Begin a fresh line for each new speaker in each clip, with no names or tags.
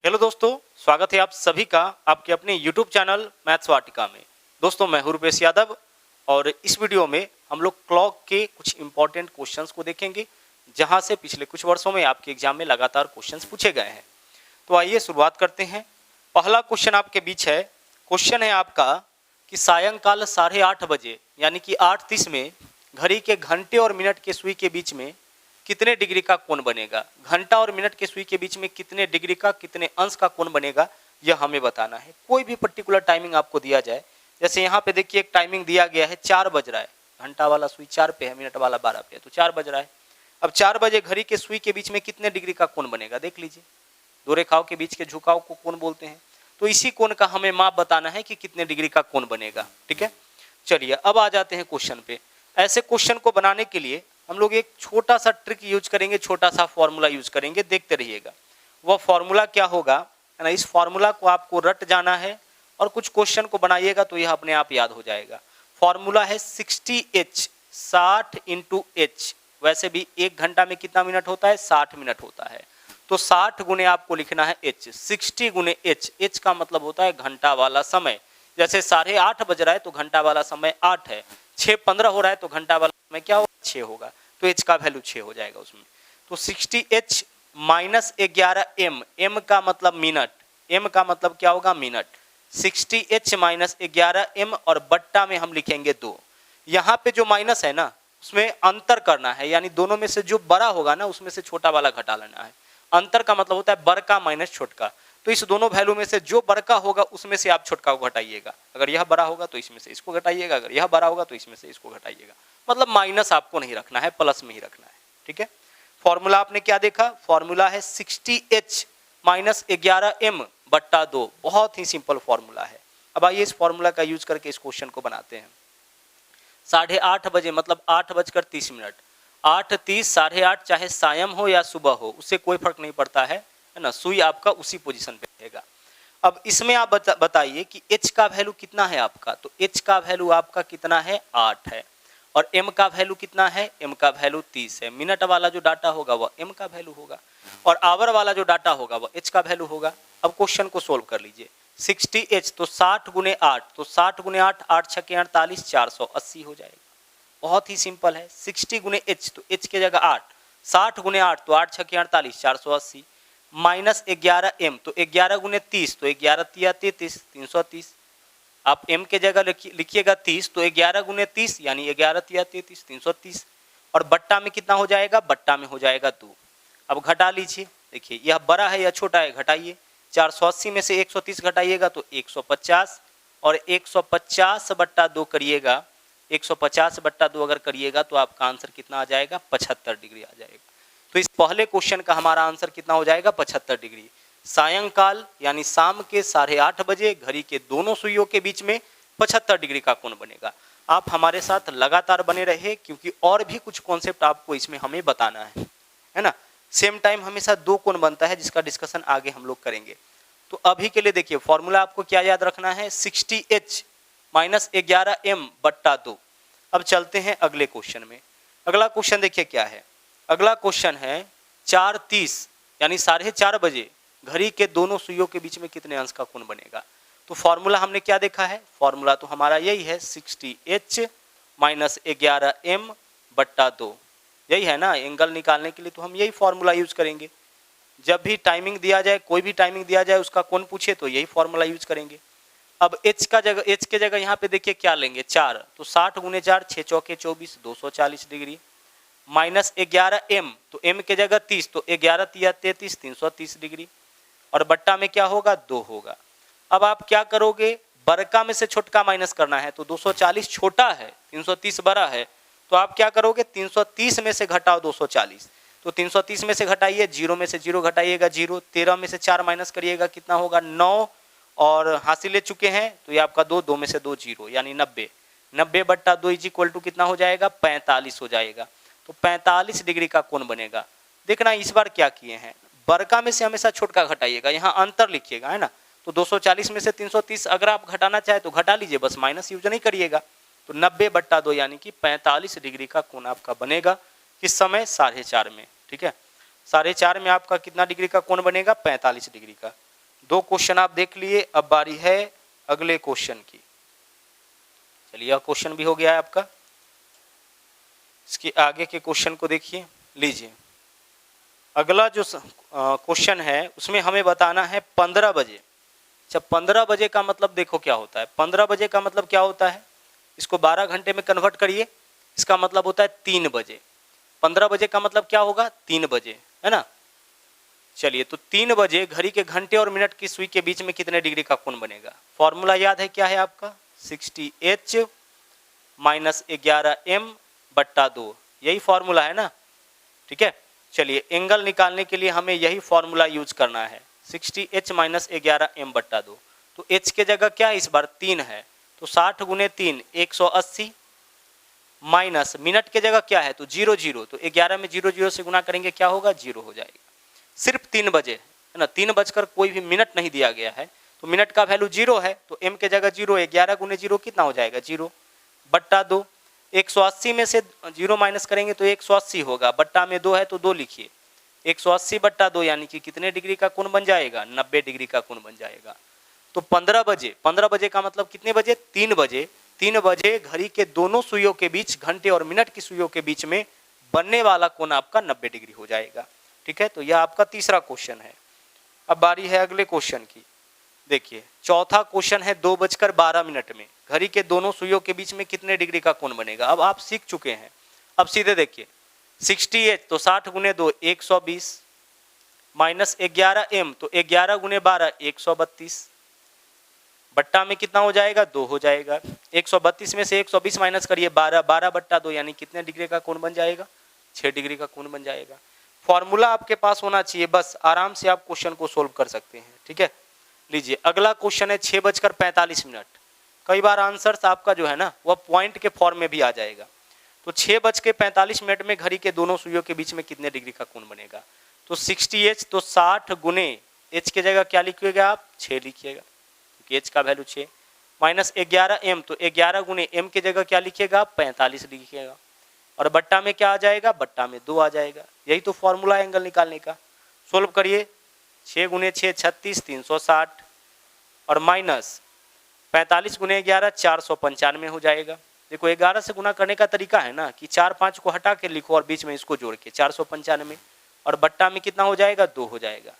Hello दोस्तों, स्वागत है आप सभी का आपके अपने YouTube चैनल मैथ्स वाटिका में। दोस्तों मैं हूं रुपेश यादव और इस वीडियो में हम लोग क्लॉक के कुछ इंपॉर्टेंट क्वेश्चंस को देखेंगे जहां से पिछले कुछ वर्षों में आपके एग्जाम में लगातार क्वेश्चंस पूछे गए हैं। तो आइए शुरुआत करते हैं। पहला क्वेश्चन आपके बीच है। क्वेश्चन है आपका कि सायंकाल 8:30 बजे यानी कि 8:30 में घड़ी के घंटे और मिनट के सुई के बीच में कितने डिग्री का कोण बनेगा। घंटा और मिनट के सुई के बीच में कितने डिग्री का कितने अंश का कोण बनेगा यह हमें बताना है। कोई भी पर्टिकुलर टाइमिंग आपको दिया जाए, जैसे यहाँ पे देखिए एक टाइमिंग दिया गया है 4 बज रहा है, घंटा वाला सुई 4 पे है, मिनट वाला 12 पे है, तो 4 बज रहा है। अब 4 बजे घड़ी के सुई के बीच में कितने डिग्री का कोण बनेगा देख लीजिए। दो रेखाओं के बीच के झुकाव को कोण बोलते हैं। तो इसी कोण का हमें माप बताना है कि कितने डिग्री का कोण बनेगा। ठीक है, चलिए अब आ जाते हैं क्वेश्चन पे। ऐसे क्वेश्चन को बनाने के लिए हम लोग एक छोटा सा ट्रिक यूज करेंगे, छोटा सा फॉर्मूला यूज करेंगे, देखते रहिएगा। वह फॉर्मूला क्या होगा है ना, इस फॉर्मूला को आपको रट जाना है और कुछ क्वेश्चन को बनाइएगा तो यह अपने आप याद हो जाएगा। फॉर्मूला है 60H, 60 इंटू H। वैसे भी एक घंटा में कितना मिनट होता है, 60 मिनट होता है। तो 60 गुने आपको लिखना है H, 60 गुने H। H का मतलब होता है घंटा वाला समय। जैसे 8:30 बज रहा है तो घंटा वाला समय 8 है, 6:15 हो रहा है तो घंटा वाला समय क्या होगा, 6 होगा। तो H का वैल्यू 6 हो जाएगा उसमें। तो 60H माइनस 11M, M का मतलब मिनट, M का मतलब क्या होगा, मिनट। 60H माइनस 11M और बट्टा में हम लिखेंगे 2। यहाँ पे जो माइनस है ना उसमें अंतर करना है, यानी दोनों में से जो बड़ा होगा ना उसमें से छोटा वाला घटा लेना है। अंतर का मतलब होता है बड़का माइनस छोटका। तो इस दोनों वैल्यू में से जो बड़का होगा उसमें से आप छोटका को घटाइएगा। अगर यह बड़ा होगा तो इसमें से इसको घटाइएगा, अगर यह बड़ा होगा तो इसमें से इसको घटाइएगा। मतलब माइनस आपको नहीं रखना है, प्लस में ही रखना है। ठीक है, फॉर्मूला आपने क्या देखा, फॉर्मूला है 60H माइनस 11M बट्टा 2। बहुत ही सिंपल फॉर्मूला है। अब आइए इस फॉर्मूला का यूज करके इस क्वेश्चन को बनाते हैं। 8:30 बजे मतलब 8:30। 8:30 8:30 चाहे सायं हो या सुबह हो उससे कोई फर्क नहीं पड़ता है ना, सुई आपका उसी पोजीशन पे रहेगा। अब इसमें आप बताइए कि H का वैल्यू कितना है आपका। तो H का वैल्यू आपका कितना है, 8 है। और M का वैल्यू कितना है, M का वैल्यू 30 है। मिनट वाला जो डाटा होगा वह M का वैल्यू होगा और आवर वाला जो डाटा होगा वह H का वैल्यू होगा। अब क्वेश्चन को सोल्व कर लीजिए। 60H तो 60 गुने 8, तो 60 गुने 8, 8 छके 48, 480 हो जाएगा। बहुत ही सिंपल है। 60 गुने H तो H के जगह 8, 60 गुने 8 तो 8 छके 48, 480 माइनस 11M तो 11 गुने 30 तो 11 तिया 33, 330। आप M के जगह लिखिएगा 30 तो 11 गुने 30 यानी 11 तिया 33, 330। और बट्टा में कितना हो जाएगा, बट्टा में हो जाएगा 2। अब घटा लीजिए, देखिए यह बड़ा है या छोटा है, घटाइए। 480 में से 130 घटाइएगा तो 150 और 150 बट्टा 2 करिएगा। 150 बट्टा 2 अगर करिएगा तो आपका आंसर कितना आ जाएगा, 75 डिग्री आ जाएगा। तो इस पहले क्वेश्चन का हमारा आंसर कितना हो जाएगा, 75 डिग्री। सायंकाल यानी शाम के 8:30 बजे घड़ी के दोनों सुइयों के बीच में 75 डिग्री का कोण बनेगा। आप हमारे साथ लगातार बने रहे क्योंकि और भी कुछ कॉन्सेप्ट आपको इसमें हमें बताना है ना। सेम टाइम हमेशा 2 कोण बनता है जिसका डिस्कशन आगे हम लोग करेंगे। तो अभी के लिए देखिए फॉर्मूला आपको क्या याद रखना है, 60H माइनस 11M बट्टा 2। अब चलते हैं अगले क्वेश्चन में। अगला क्वेश्चन देखिए क्या है। अगला क्वेश्चन है 4:30 यानी 4:30 बजे घड़ी के दोनों सुइयों के बीच में कितने अंश का कोण बनेगा। तो फॉर्मूला हमने क्या देखा है, फॉर्मूला तो हमारा यही है 60H माइनस 11M बट्टा 2। यही है ना, एंगल निकालने के लिए तो हम यही फॉर्मूला यूज करेंगे। जब भी टाइमिंग दिया जाए, कोई भी टाइमिंग दिया जाए उसका कोण पूछे तो यही फॉर्मूला यूज करेंगे। अब H के जगह यहाँ पे देखिए क्या लेंगे, 4 तो 60 गुने 4, 6 चौके 24, 240 डिग्री माइनस 11M तो M के जगह 30 तो 11 तिया 33, 330 डिग्री और बट्टा में क्या होगा, 2 होगा। अब आप क्या करोगे, बड़का में से छोटका माइनस करना है। तो 240 छोटा है, 330 बड़ा है, तो आप क्या करोगे, 330 में से घटाओ 240। तो 330 में से घटाइए, 0 में से 0 घटाइएगा 0, 13 में से 4 माइनस करिएगा कितना होगा, 9 और हासिल ले चुके हैं तो ये आपका 2, 2 में से 2 0 यानी 90। 90 बट्टा 2 इज इक्वल टू कितना हो जाएगा, 45 हो जाएगा। तो 45 डिग्री का कोण बनेगा। देखना इस बार क्या किए हैं, बड़का में से हमेशा छोटका घटाइएगा, यहाँ अंतर लिखिएगा है ना। तो 240 में से 330 अगर आप घटाना चाहे तो घटा लीजिए, बस माइनस यूज नहीं करिएगा। तो 90 बट्टा 2 यानी कि 45 डिग्री का कोण आपका बनेगा। किस समय, 4:30 में। ठीक है, 4:30 में आपका कितना डिग्री का कोण बनेगा, 45 डिग्री का। 2 क्वेश्चन आप देख लिए, अब बारी है अगले क्वेश्चन की। चलिए यह क्वेश्चन भी हो गया है आपका। इसके आगे के क्वेश्चन को देखिए, लीजिए अगला जो क्वेश्चन है उसमें हमें बताना है 15 बजे। जब 15 बजे का मतलब देखो क्या होता है, 15 बजे का मतलब क्या होता है, इसको 12 घंटे में कन्वर्ट करिए, इसका मतलब होता है 3 बजे। 15 बजे का मतलब क्या होगा, 3 बजे, है ना। चलिए तो 3 बजे घड़ी के घंटे और मिनट की सुई के बीच में कितने डिग्री का कोण बनेगा। फॉर्मूला याद है क्या है आपका, 60H माइनस 11M बट्टा 2, यही फॉर्मूला है ना, ठीक है। चलिए एंगल निकालने के लिए हमें यही फॉर्मूला यूज करना है, 60H माइनस 11M बट्टा 2। तो H के जगह क्या है, इस बार 3 है, तो 60 गुने 3 180, माइनस मिनट के जगह क्या है तो 0 0, तो 11 में 0 0 से गुना करेंगे क्या होगा, 0 हो जाएगा। सिर्फ 3 बजे है ना, 3 बजकर कोई भी मिनट नहीं दिया गया है, तो मिनट का वैल्यू 0 है, तो M के जगह 0, 11 गुने 0 कितना हो जाएगा 0 बट्टा 2। 180 में से 0 माइनस करेंगे तो 180 होगा, बट्टा में 2 है तो 2 लिखिए, 180 बट्टा 2 यानी कि कितने डिग्री का कोण बन जाएगा, 90 डिग्री का कोण बन जाएगा। तो 15 बजे का मतलब कितने बजे, 3 बजे। 3 बजे घड़ी के दोनों सुइयों के बीच, घंटे और मिनट की सुइयों के बीच में बनने वाला कोण आपका 90 डिग्री हो जाएगा, ठीक है। तो यह आपका तीसरा क्वेश्चन है। अब बारी है अगले क्वेश्चन की। देखिए चौथा क्वेश्चन है 2:12 में घड़ी के दोनों सुइयों के बीच में कितने डिग्री का कोण बनेगा। अब आप सीख चुके हैं, अब सीधे देखिए 60H तो 60 गुने 2 120, माइनस 11M तो 11 गुने 12 132, बट्टा में कितना हो जाएगा 2 हो जाएगा। 132 में से 120 माइनस करिए 12, 12 बट्टा 2 यानी कितने डिग्री का कोण बन जाएगा, 6 डिग्री का कोण बन जाएगा। फॉर्मूला आपके पास होना चाहिए, बस आराम से आप क्वेश्चन को सोल्व कर सकते हैं, ठीक है। लीजिए अगला क्वेश्चन है 6:45। कई बार आंसर्स आपका जो है ना वह पॉइंट के फॉर्म में भी आ जाएगा। तो 6:45 में घड़ी के दोनों सुइयों के बीच में कितने डिग्री का कोण बनेगा। तो 60H तो 60 गुने H के जगह क्या लिखिएगा आप 6 लिखिएगा, क्योंकि H का वैल्यू 6, माइनस 11M तो 11 गुने M के जगह क्या लिखिएगा आप 45 लिखिएगा, और बट्टा में क्या आ जाएगा, बट्टा में 2 आ जाएगा। यही तो फॉर्मूला है एंगल निकालने का। सोल्व करिए, 6 गुने 6 36 360, और माइनस 45 गुने 11 495 हो जाएगा। देखो 11 से गुना करने का तरीका है ना कि 4 5 को हटा के लिखो और बीच में इसको जोड़ के 495, और बट्टा में कितना हो जाएगा 2 हो जाएगा।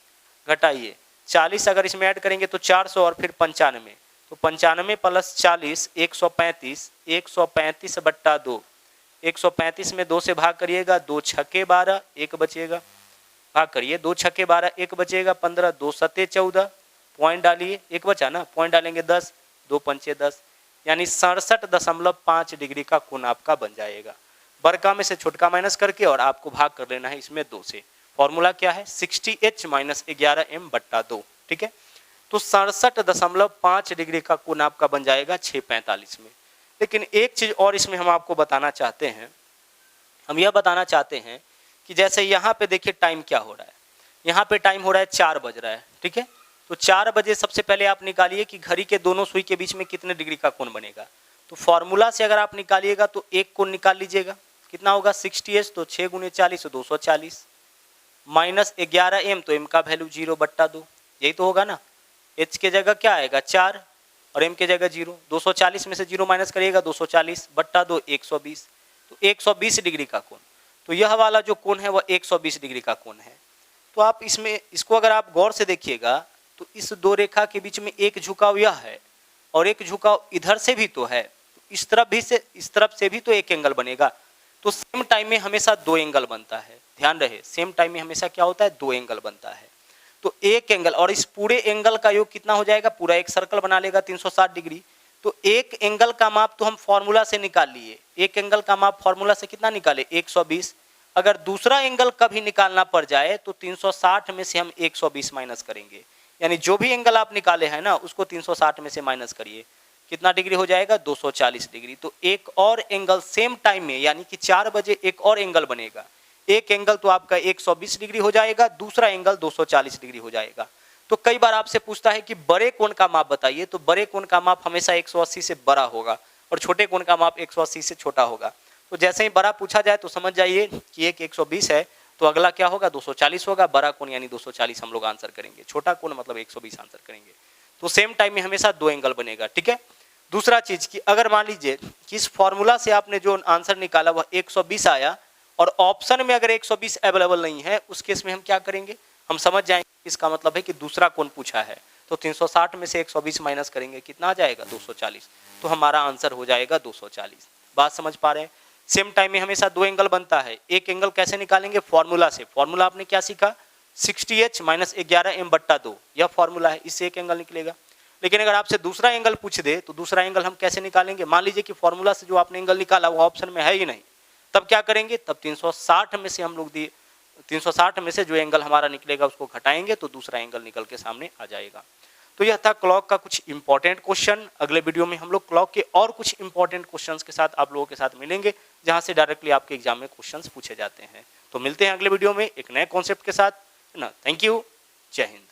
घटाइए 40 अगर इसमें ऐड करेंगे तो 400 और फिर 95, तो 95 प्लस 40 135, 135 बट्टा 2, 135 में 2 से भाग करिएगा, 2 छक्के 12 1 बचेगा, भाग करिए 2 छक्के 12 1 बचेगा 15, 2 सत्ते 14, पॉइंट डालिए, 1 बचा ना, पॉइंट डालेंगे 10, 2 पंचे 10, यानी 67.5 डिग्री का कोण आपका बन जाएगा। बड़का में से छोटका माइनस करके और आपको भाग कर लेना है इसमें 2 से। फॉर्मूला क्या है 60H माइनस 11M बट्टा 2, ठीक है। तो 67.5 डिग्री का कोण आपका बन जाएगा 6:45 में। लेकिन एक चीज और इसमें हम आपको बताना चाहते हैं, हम यह बताना चाहते हैं कि जैसे यहाँ पे देखिए टाइम क्या हो रहा है, यहाँ पे टाइम हो रहा है 4 बज रहा है, ठीक है। तो 4 बजे सबसे पहले आप निकालिए कि घड़ी के दोनों सुई के बीच में कितने डिग्री का कोण बनेगा। तो फॉर्मूला से अगर आप निकालिएगा तो एक कोण निकाल लीजिएगा, कितना होगा 60H तो 6 गुने 40 तो 240, माइनस 11M तो M का वैल्यू 0 बट्टा 2, यही तो होगा ना। H के जगह क्या आएगा 4 और M के जगह 0, 240 में से 0 माइनस करिएगा 240 बट्टा 2 120, तो 120 डिग्री का कोण। तो यह वाला जो कोण है वह 120 डिग्री का कोण है। तो आप इसमें इसको अगर आप गौर से देखिएगा तो इस दो रेखा के बीच में एक झुकाव यह है और एक झुकाव इधर से भी तो है, इस तरफ से भी तो एक एंगल बनेगा। तो सेम टाइम में हमेशा 2 एंगल बनता है, ध्यान रहे, सेम टाइम में हमेशा क्या होता है 2 एंगल बनता है। तो एक एंगल और इस पूरे एंगल का योग कितना हो जाएगा, पूरा एक सर्कल बना लेगा 360 डिग्री। तो एक एंगल का माप तो हम फॉर्मूला से निकाल लिए, एक एंगल का माप फॉर्मूला से कितना निकाले 120। अगर दूसरा एंगल कभी निकालना पड़ जाए तो 360 में से हम 120 माइनस करेंगे, यानी जो भी एंगल आप निकाले हैं ना उसको 360 में से माइनस करिए, कितना डिग्री हो जाएगा 240 डिग्री। तो एक और एंगल सेम टाइम में यानी कि 4 बजे एक और एंगल बनेगा, एक एंगल तो आपका 120 डिग्री हो जाएगा, दूसरा एंगल 240 डिग्री हो जाएगा। तो कई बार आपसे पूछता है कि बड़े कोण का माप बताइए, तो बड़े कोण का माप हमेशा 180 से बड़ा होगा और छोटे कोण का माप 180 से छोटा होगा। तो जैसे ही बड़ा पूछा जाए तो समझ जाइए कि एक 120 है तो अगला क्या होगा 240 होगा, बड़ा कोण यानी 240 हम लोग आंसर करेंगे, छोटा कोण मतलब 120 आंसर करेंगे। तो सेम टाइम में हमेशा 2 एंगल बनेगा, ठीक है। दूसरा चीज कि अगर मान लीजिए कि इस फॉर्मूला से आपने जो आंसर निकाला वह 120 आया और ऑप्शन में अगर 120 अवेलेबल नहीं है, उस केस में हम क्या करेंगे, हम समझ जाएंगे इसका मतलब है कि दूसरा कोण पूछा है। तो 360 में से 120 माइनस करेंगे, कितना आ जाएगा 240, तो हमारा आंसर हो जाएगा 240। बात समझ पा रहे हैं। सेम टाइम में हमेशा 2 एंगल बनता है। एक एंगल कैसे निकालेंगे, फॉर्मूला से। फॉर्मूला आपने क्या सीखा, 60h माइनस 11m/2, यह फॉर्मूला है, इससे एक एंगल निकलेगा। लेकिन अगर आपसे दूसरा एंगल पूछ दे तो दूसरा एंगल हम कैसे निकालेंगे, मान लीजिए कि फॉर्मूला से जो आपने एंगल निकाला वो ऑप्शन में है ही नहीं, तब क्या करेंगे, तब 360 में से हम लोग 360 में से जो एंगल हमारा निकलेगा उसको घटाएंगे तो दूसरा एंगल निकल के सामने आ जाएगा। तो यह था क्लॉक का कुछ इंपॉर्टेंट क्वेश्चन। अगले वीडियो में हम लोग क्लॉक के और कुछ इंपॉर्टेंट क्वेश्चंस के साथ आप लोगों के साथ मिलेंगे, जहां से डायरेक्टली आपके एग्जाम में क्वेश्चंस पूछे जाते हैं। तो मिलते हैं अगले वीडियो में एक नए कॉन्सेप्ट के साथ, है ना। थैंक यू, जय हिंद।